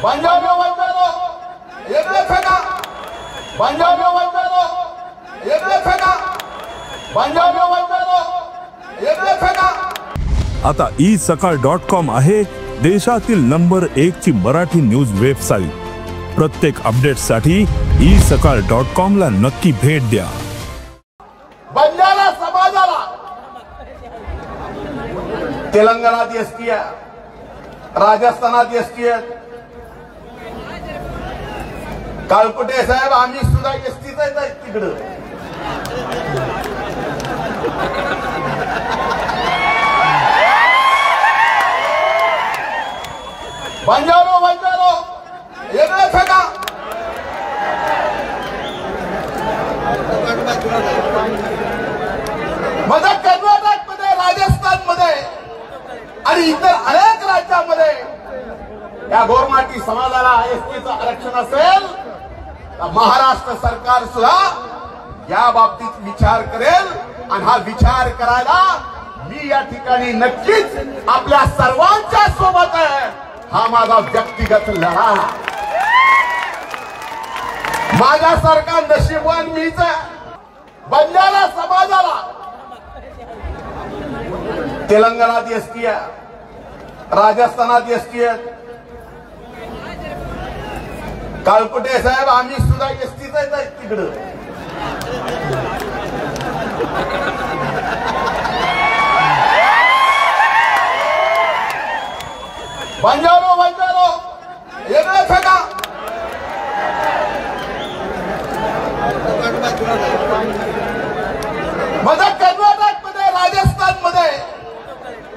पंजाबी वंजारो एकले फेका पंजाबी वंजारो एकले फेका पंजाबी वंजारो एकले फेका। आता isakal.com आहे देशातील नंबर 1 ची मराठी न्यूज वेबसाईट। प्रत्येक अपडेटसाठी isakal.com ला नक्की भेट द्या। बंजारा समाजाला तेलंगणात एसटी आहे, राजस्थानात एसटी आहे। कालकुटे साहेब आम्ही सुद्धा एसटीच आहे तिकडे। पंजाबी वंजारो एकले फेका मध्य कर्नाटक मध्ये, राजस्थान मध्ये आणि इतर अनेक राज्यांमध्ये या गोरमाटी समाजाला एसटीचं आरक्षण असेल तर महाराष्ट्र सरकार सुद्धा या बाबतीत विचार करेल आणि हा विचार करायला मी या ठिकाणी नक्कीच आपल्या सर्वांच्या सोबत आहे। हा माझा व्यक्तिगत लढा आहे। माझ्यासारखा नशीबवान मीच आहे। बंजारा समाजाला तेलंगणात एसटी आहे, राजस्थानात एसटी आहे। कालकुटे साहेब आम्ही सुद्धा एसटीच आहे तिकडे। पंजाबी वंजारो एकले फेका मध्य कर्नाटक मध्ये, राजस्थान मध्ये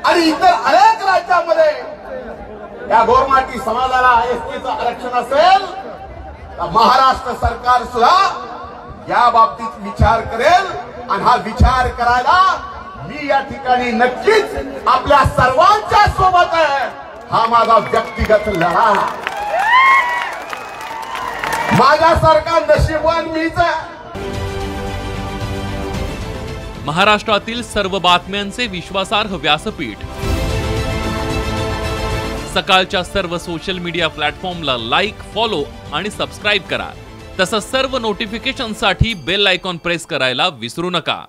आणि इतर अनेक राज्यांमध्ये या गोरमाटी समाजाला एसटीचं आरक्षण असेल तर महाराष्ट्र सरकार सुद्धा या बाबतीत विचार करेल आणि हा विचार करायला मी या ठिकाणी नक्कीच आपल्या सर्वांच्या सोबत आहे। हा माझा व्यक्तिगत लढा आहे। माझ्यासारखा नशीबवान मीच आहे। महाराष्ट्रातील सर्व बातम्यांचे विश्वासार्ह व्यासपीठ सकाळच्या सर्व सोशल मीडिया प्लॅटफॉर्मला लाईक, फॉलो आणि सबस्क्राईब करा। तसंच सर्व नोटिफिकेशनसाठी बेल आयकॉन प्रेस करायला विसरू नका।